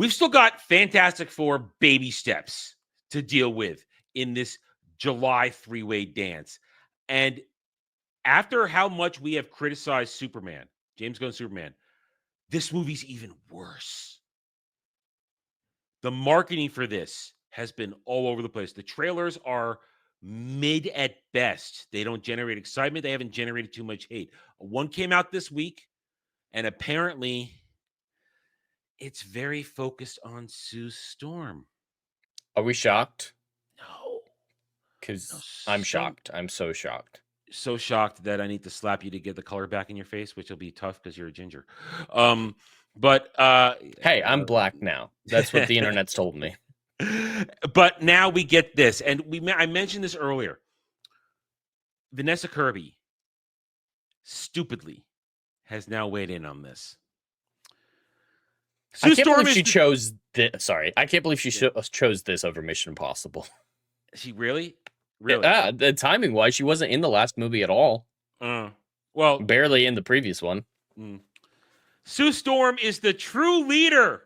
we've still got Fantastic Four baby steps to deal with in this July three-way dance. And after how much we have criticized Superman, James Gunn's Superman, this movie's even worse. The marketing for this has been all over the place. The trailers are mid at best. They don't generate excitement. They haven't generated too much hate. One came out this week, and apparently it's very focused on Sue Storm. Are we shocked? No. Because I'm shocked. I'm so shocked. So shocked that I need to slap you to get the color back in your face, which will be tough because you're a ginger. But hey, I'm black now. That's what the internet's told me. But now we get this, and I mentioned this earlier. Vanessa Kirby, stupidly, has now weighed in on this. I can't believe she chose this. Sorry, I can't believe she chose this over Mission Impossible. She really? Yeah, the timing wise, she wasn't in the last movie at all. Well, barely in the previous one. Sue Storm is the true leader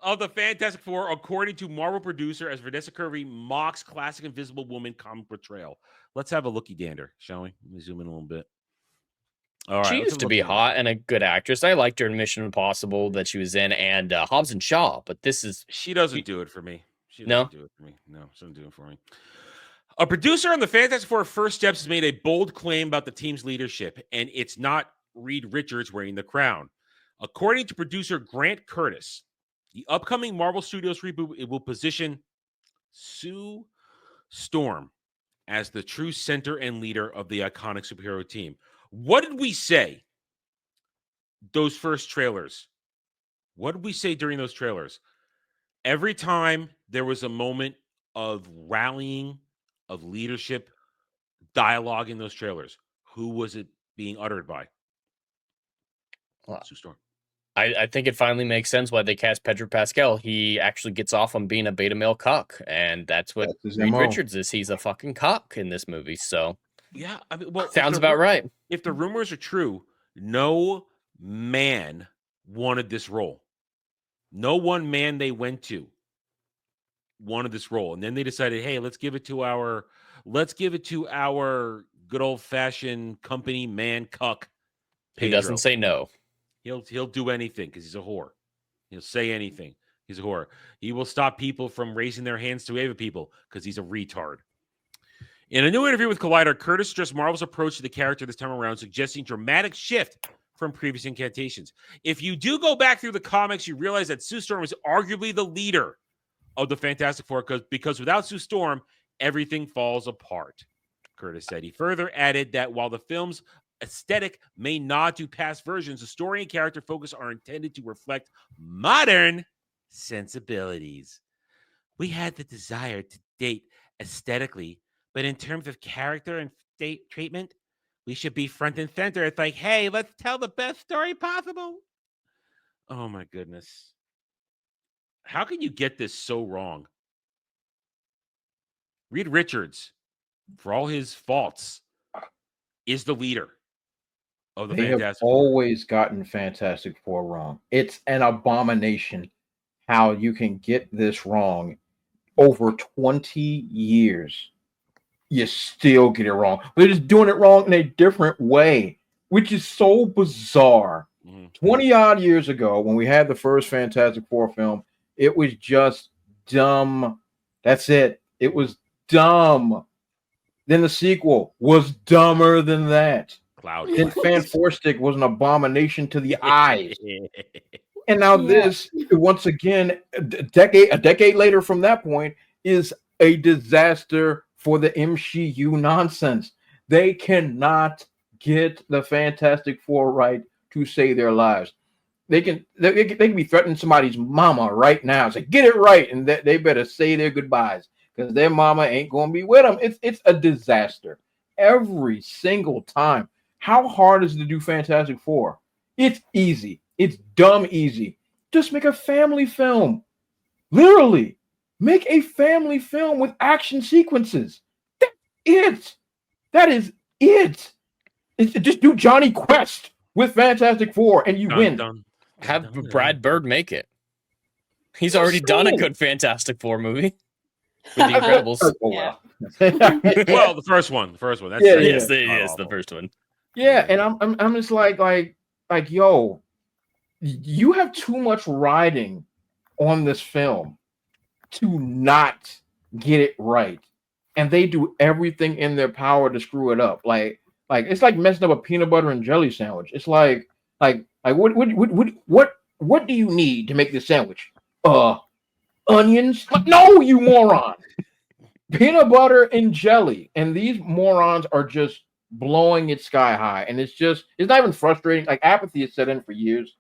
of the Fantastic Four, according to Marvel producer, as Vanessa Kirby mocks classic Invisible Woman comic portrayal. Let's have a looky dander, shall we? Let me zoom in a little bit. All right, she used to be hot and a good actress. I liked her in Mission Impossible that she was in, and Hobbs and Shaw. But this is she doesn't do it for me. She doesn't do it for me. No, she doesn't do it for me. A producer on the Fantastic Four First Steps has made a bold claim about the team's leadership, and it's not Reed Richards wearing the crown. According to producer Grant Curtis, the upcoming Marvel Studios reboot, it will position Sue Storm as the true center and leader of the iconic superhero team. What did we say? Those first trailers. What did we say during those trailers? Every time there was a moment of rallying, of leadership, dialogue in those trailers, who was it being uttered by? Sue Storm. I think it finally makes sense why they cast Pedro Pascal. He actually gets off on being a beta male cuck, and that's what Reed Richards is. He's a fucking cuck in this movie. So yeah, I mean, well, sounds about right. If the rumors are true, no man wanted this role. No one man they went to wanted this role, and then they decided, hey, let's give it to our good old fashioned company man cuck. Pedro. He doesn't say no. He'll do anything because he's a whore. He'll say anything. He's a whore. He will stop people from raising their hands to Ava people because he's a retard. In a new interview with Collider, Curtis stressed Marvel's approach to the character this time around, suggesting dramatic shift from previous incantations. If you do go back through the comics, you realize that Sue Storm is arguably the leader of the Fantastic Four because without Sue Storm, everything falls apart, Curtis said. He further added that while the film's aesthetic may nod to past versions, the story and character focus are intended to reflect modern sensibilities. We had the desire to date aesthetically, but in terms of character and state treatment, we should be front and center. It's like, hey, let's tell the best story possible. Oh my goodness. How can you get this so wrong? Reed Richards, for all his faults, is the leader of the Fantastic Four. They have always gotten Fantastic Four wrong. It's an abomination how you can get this wrong over 20 years. You still get it wrong. They're just doing it wrong in a different way, which is so bizarre. 20 odd years ago, when we had the first Fantastic Four film, it was just dumb. That's it. It was dumb. Then the sequel was dumber than that. Then Fantastic was an abomination to the eyes. And now this, once again, a decade later from that point, is a disaster for the MCU nonsense. They cannot get the Fantastic Four right to save their lives. They can be threatening somebody's mama right now. Say, get it right, and they better say their goodbyes because their mama ain't going to be with them. It's a disaster every single time. How hard is it to do Fantastic Four? It's easy. It's dumb easy. Just make a family film. Literally, make a family film with action sequences. That's it. That is it. Just do Johnny Quest with Fantastic Four, and you win. Have Brad Bird make it. He's already done a good Fantastic Four movie with The Incredibles. Oh, well. Well, the first one. That's Yeah, Yes, awful. the first one. Yeah, and I'm just like, yo, you have too much riding on this film to not get it right, and they do everything in their power to screw it up. Like it's like messing up a peanut butter and jelly sandwich. It's like what do you need to make this sandwich? Onions? No, you moron. Peanut butter and jelly, and these morons are just blowing it sky high, and it's not even frustrating. Like apathy has set in for years,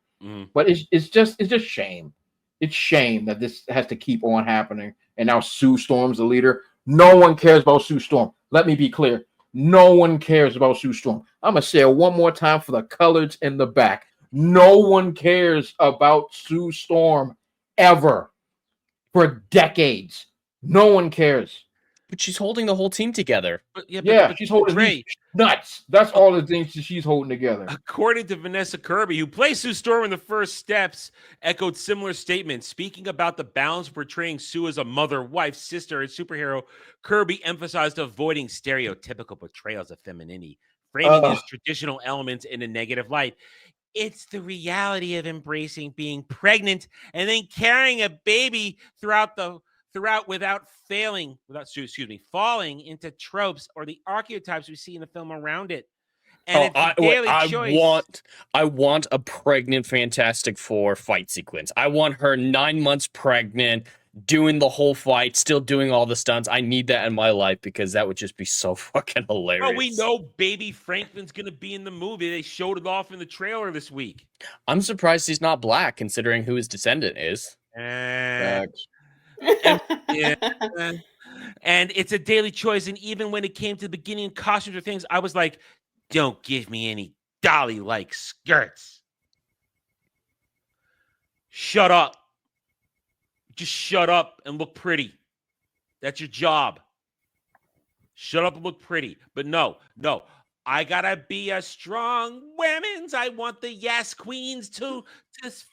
but it's just shame. It's shame that this has to keep on happening, and now Sue Storm's the leader. No one cares about Sue Storm. Let me be clear. No one cares about Sue Storm. I'm gonna say it one more time for the colors in the back. No one cares about Sue Storm ever for decades. No one cares. But she's holding the whole team together. But she's holding these nuts. That's all the things she's holding together. According to Vanessa Kirby, who plays Sue Storm in The First Steps, echoed similar statements. Speaking about the balance portraying Sue as a mother, wife, sister, and superhero, Kirby emphasized avoiding stereotypical portrayals of femininity, framing these traditional elements in a negative light. It's the reality of embracing being pregnant and then carrying a baby throughout without falling into tropes or the archetypes we see in the film around it. And I want a pregnant Fantastic Four fight sequence. I want her 9 months pregnant, doing the whole fight, still doing all the stunts. I need that in my life because that would just be so fucking hilarious. Oh, we know baby Franklin's going to be in the movie. They showed it off in the trailer this week. I'm surprised he's not black, considering who his descendant is. And it's a daily choice. And even when it came to the beginning costumes or things, I was like, don't give me any dolly-like skirts. Shut up. Just shut up and look pretty. That's your job. Shut up and look pretty. But no. I gotta be a strong women's. I want the yes queens to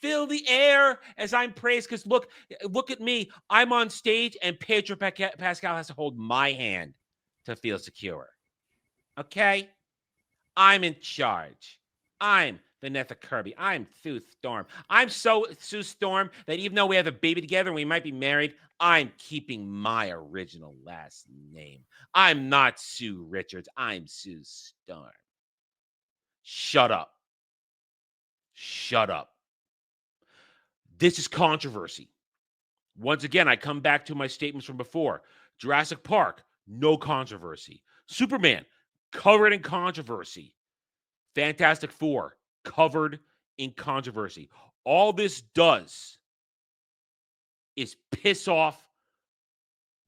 fill the air as I'm praised. Because look at me. I'm on stage, and Pedro Pascal has to hold my hand to feel secure. Okay? I'm in charge. I'm Vanessa Kirby. I'm Sue Storm. I'm so Sue Storm that even though we have a baby together and we might be married, I'm keeping my original last name. I'm not Sue Richards. I'm Sue Storm. Shut up. Shut up. This is controversy. Once again, I come back to my statements from before. Jurassic Park, no controversy. Superman, covered in controversy. Fantastic Four, covered in controversy. All this does is piss off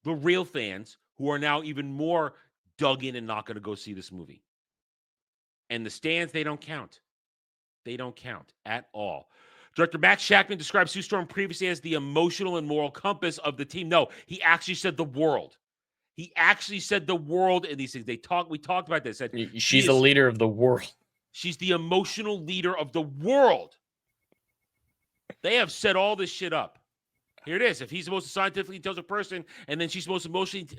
the real fans who are now even more dug in and not going to go see this movie. And the stands, they don't count. They don't count at all. Director Max Shackman described Sue Storm previously as the emotional and moral compass of the team. No, he actually said the world. He actually said the world in these things. We talked about this. She's the leader of the world. She's the emotional leader of the world. They have set all this shit up. Here it is. If he's the most scientifically intelligent person, and then she's the most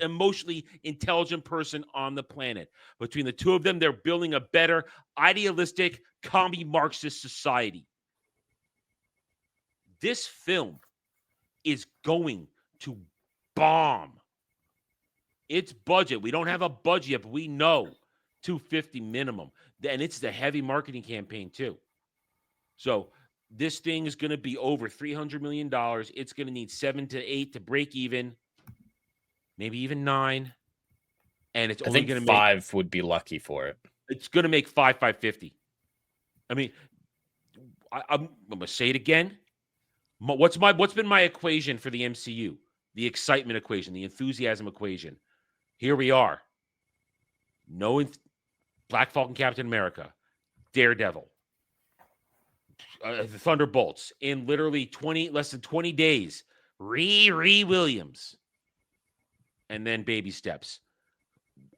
emotionally intelligent person on the planet. Between the two of them, they're building a better, idealistic, commie Marxist society. This film is going to bomb. Its budget, we don't have a budget yet, but we know $250 minimum. And it's the heavy marketing campaign too. So this thing is going to be over $300 million. It's going to need 7 to 8 to break even, maybe even 9. And it's only going to make 5 would be lucky for it. It's going to make 550. I mean, I'm going to say it again. What's been my equation for the MCU? The excitement equation, the enthusiasm equation. Here we are. Black Falcon, Captain America, Daredevil, the Thunderbolts in literally less than 20 days. Riri Williams, and then baby steps.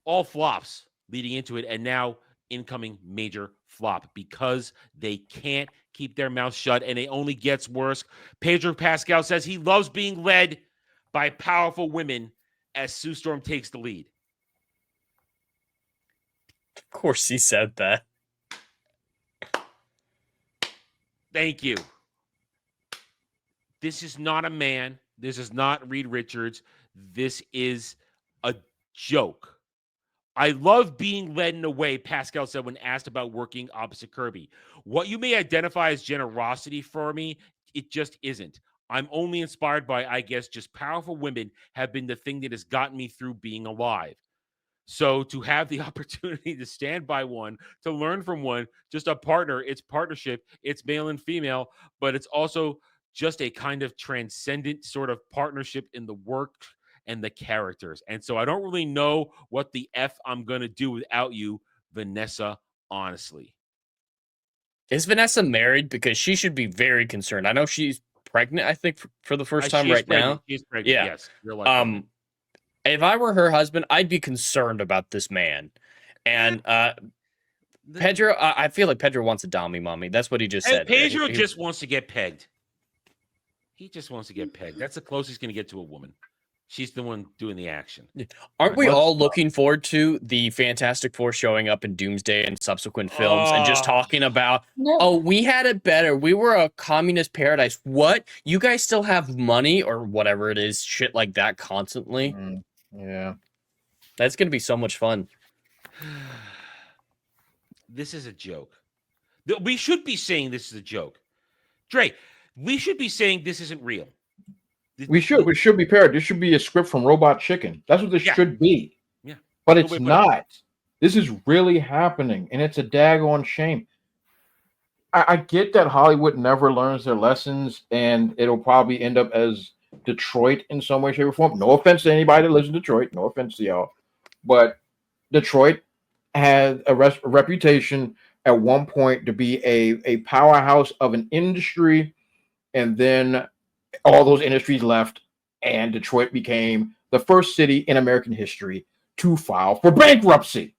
All flops leading into it, and now incoming major flop because they can't keep their mouth shut, and it only gets worse. Pedro Pascal says he loves being led by powerful women as Sue Storm takes the lead. Of course he said that. Thank you. This is not a man. This is not Reed Richards. This is a joke. I love being led in a way, Pascal said when asked about working opposite Kirby. What you may identify as generosity for me, it just isn't. I'm only inspired by, I guess, just powerful women have been the thing that has gotten me through being alive. So to have the opportunity to stand by one, to learn from one, just a partner, it's partnership, it's male and female, but it's also just a kind of transcendent sort of partnership in the work and the characters. And so I don't really know what the F I'm going to do without you, Vanessa, honestly. Is Vanessa married? Because she should be very concerned. I know she's pregnant, I think, for the first time She's pregnant. now. She's pregnant, Yeah. yes. Real life pregnant. If I were her husband, I'd be concerned about this man. And Pedro, I feel like Pedro wants a dommy mommy. That's what he just said. Pedro just wants to get pegged. He just wants to get pegged. That's the closest he's going to get to a woman. She's the one doing the action. Aren't we all looking forward to the Fantastic Four showing up in Doomsday and subsequent films and just talking about, oh, we had it better. We were a communist paradise. What? You guys still have money or whatever it is, shit like that constantly? Yeah. That's going to be so much fun. This is a joke. We should be saying this is a joke. Dre, we should be saying this isn't real. We should be paired. This should be a script from Robot Chicken. That's what this should be. Yeah. But it's not. This is really happening, and it's a daggone shame. I get that Hollywood never learns their lessons, and it'll probably end up as Detroit in some way, shape, or form. No offense to anybody that lives in Detroit. No offense to y'all. But Detroit had a reputation at one point to be a powerhouse of an industry, and then all those industries left, and Detroit became the first city in American history to file for bankruptcy.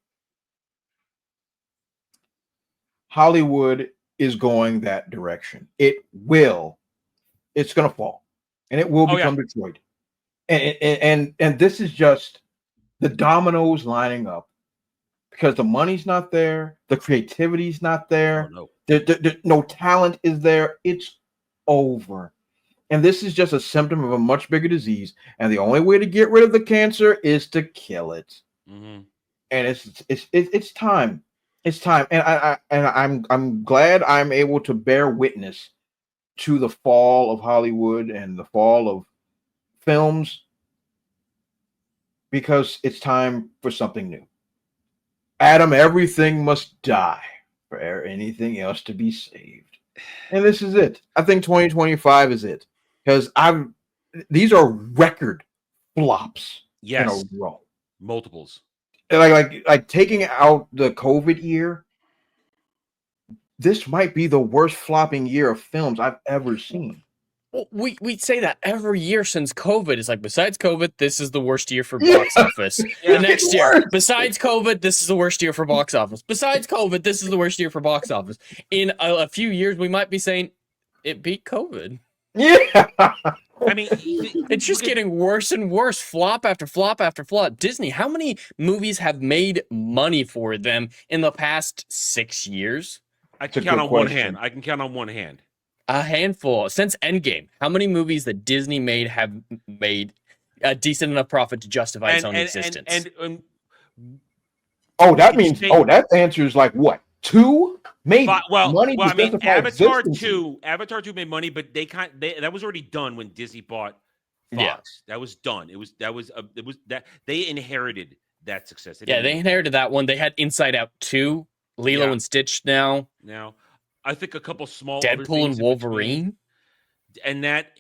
Hollywood is going that direction. It's going to fall, and it will become Detroit. And this is just the dominoes lining up because the money's not there, the creativity's not there, no talent is there. It's over. And this is just a symptom of a much bigger disease. And the only way to get rid of the cancer is to kill it. Mm-hmm. And it's time. It's time. And I'm glad I'm able to bear witness to the fall of Hollywood and the fall of films, because it's time for something new. Adam, everything must die for anything else to be saved. And this is it. I think 2025 is it. Because these are record flops in a row. Multiples. Like taking out the COVID year, this might be the worst flopping year of films I've ever seen. Well, we say that every year since COVID. It's like, besides COVID, this is the worst year for box office. The next year, besides COVID, this is the worst year for box office. Besides COVID, this is the worst year for box office. In a few years, we might be saying it beat COVID. Yeah. I mean, it's just getting worse and worse. Flop after flop after flop. Disney, how many movies have made money for them in the past 6 years? I can count on one hand. I can count on one hand. A handful. Since Endgame, how many movies that Disney made have made a decent enough profit to justify its own existence? That answers like what? 2? Maybe. Money I mean, Avatar 2 made money, but that was already done when Disney bought Fox. Yeah. That was done. They inherited that success. They inherited that one. They had Inside Out 2, Lilo and Stitch now. Now, I think a couple small Deadpool and Wolverine. And that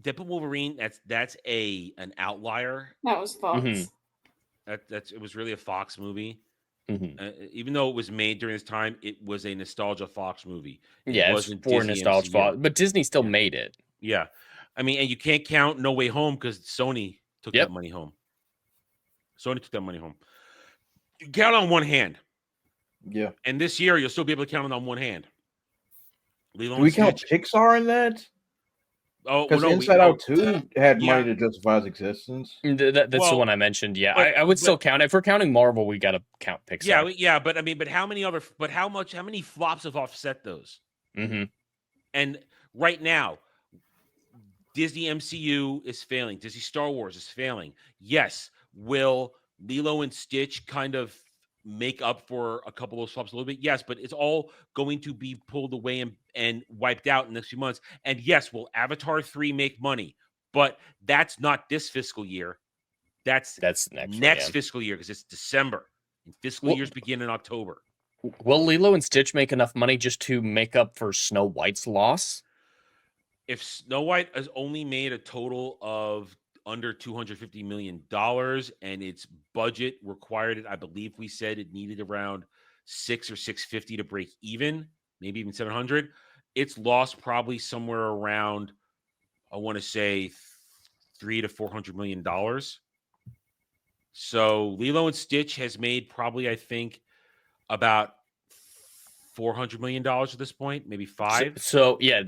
Deadpool Wolverine, that's an outlier. That was Fox. Mm-hmm. It was really a Fox movie. Mm-hmm. Even though it was made during this time, it was a nostalgia Fox movie. It wasn't for nostalgia Fox, but Disney still made it. Yeah, I mean, and you can't count No Way Home because Sony took that money home. You count on one hand. Yeah. And this year, you'll still be able to count it on one hand. Lilo Do we and count Stitch. Pixar in that? Oh, Because no, Inside Out 2 had money yeah. to justify its existence. That's the Well, one I mentioned. Yeah, but I would still count. If we're counting Marvel, we got to count Pixar. yeah. But I mean, but how many flops have offset those? Mm-hmm. And right now, Disney MCU is failing. Disney Star Wars is failing. Yes, will Lilo and Stitch kind of make up for a couple of those flops a little bit? Yes, but it's all going to be pulled away and wiped out in the next few months. And yes, will Avatar 3 make money? But that's not this fiscal year. That's next fiscal year because it's December. And fiscal years begin in October. Will Lilo and Stitch make enough money just to make up for Snow White's loss? If Snow White has only made a total of under $250 million and its budget required it, I believe we said it needed around 6 or 650 to break even, maybe even 700. It's lost probably somewhere around, I want to say, $300 to $400 million. So Lilo and Stitch has made probably, I think, about $400 million at this point, maybe five. So yeah,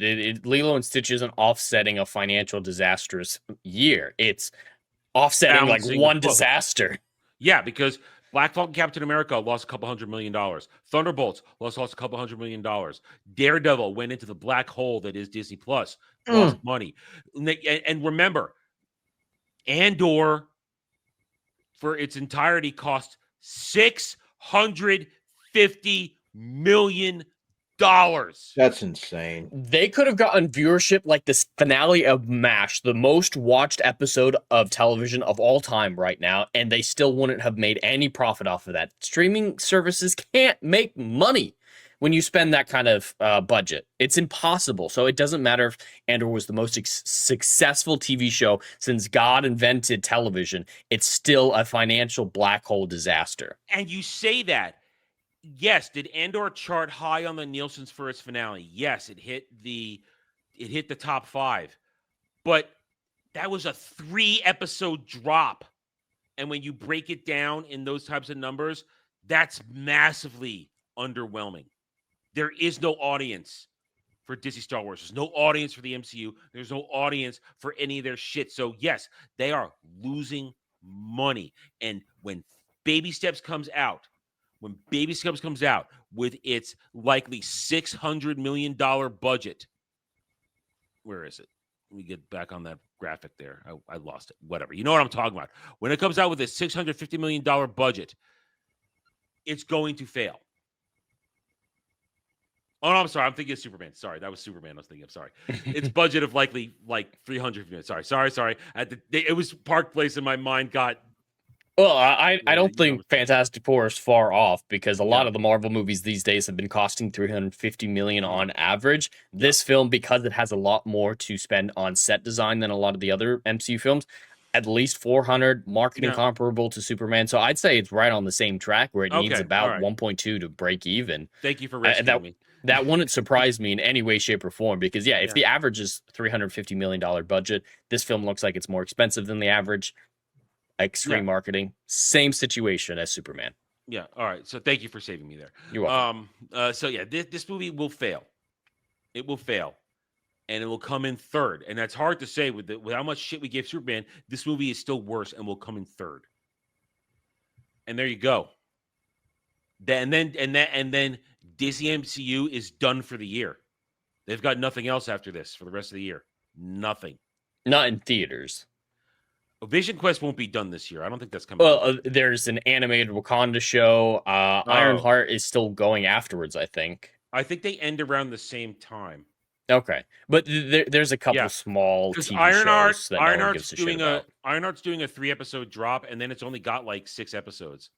Lilo and Stitch isn't offsetting a financial disastrous year. It's offsetting Balancing like one the book. disaster. Yeah, because Black Falcon Captain America lost a couple $100 million. Thunderbolts lost a couple $100 million. Daredevil went into the black hole that is Disney Plus, lost money. And remember, Andor for its entirety cost $650 million. That's insane. They could have gotten viewership like this finale of MASH, the most watched episode of television of all time right now, and they still wouldn't have made any profit off of that. Streaming services can't make money when you spend that kind of budget. It's impossible. So it doesn't matter if Andor was the most successful TV show since God invented television. It's still a financial black hole disaster. And you say that. Yes, did Andor chart high on the Nielsen's for its finale? Yes, it hit the top 5. But that was a 3-episode drop. And when you break it down in those types of numbers, that's massively underwhelming. There is no audience for Disney Star Wars. There's no audience for the MCU. There's no audience for any of their shit. So yes, they are losing money. And when Baby Steps comes out with its likely $600 million budget, where is it? Let me get back on that graphic there. I lost it. Whatever. You know what I'm talking about. When it comes out with a $650 million budget, it's going to fail. Oh, no, I'm sorry. I'm thinking of Superman. Sorry, that was Superman I was thinking of. Sorry. Its budget of likely like 300 million. Sorry. It was Park Place in my mind got. Well, I don't think Fantastic Four is far off because a lot of the Marvel movies these days have been costing $350 million on average. This film, because it has a lot more to spend on set design than a lot of the other MCU films, at least 400, marketing comparable to Superman. So I'd say it's right on the same track where it needs about 1.2 to break even. Thank you for rescuing me. That wouldn't surprise me in any way, shape, or form because, if the average is $350 million budget, this film looks like it's more expensive than the average. Extreme marketing, same situation as Superman. Yeah. All right. So thank you for saving me there. You're welcome. This movie will fail. It will fail, and it will come in third. And that's hard to say with how much shit we gave Superman. This movie is still worse and will come in third. And there you go. And then Disney MCU is done for the year. They've got nothing else after this for the rest of the year. Nothing. Not in theaters. Vision Quest won't be done this year. I don't think that's coming. Well, there's an animated Wakanda show. Ironheart is still going afterwards, I think. I think they end around the same time. Okay, but there's a couple small TV shows that no one gives a shit about. Ironheart's doing a 3-episode drop, and then it's only got like 6 episodes.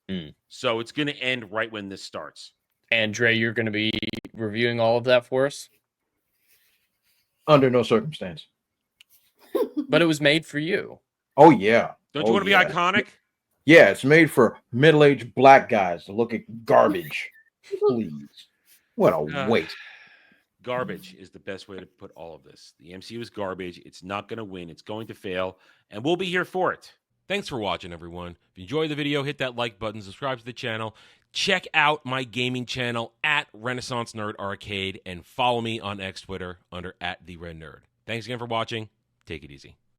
So it's going to end right when this starts. And Dre, you're going to be reviewing all of that for us? Under no circumstance. But it was made for you. Oh, yeah. Don't you want to be iconic? Yeah, it's made for middle-aged black guys to look at garbage. Please. What a waste. Garbage is the best way to put all of this. The MCU is garbage. It's not going to win. It's going to fail. And we'll be here for it. Thanks for watching, everyone. If you enjoyed the video, hit that like button, subscribe to the channel, check out my gaming channel at Renaissance Nerd Arcade, and follow me on X Twitter under @TheRedNerd. Thanks again for watching. Take it easy.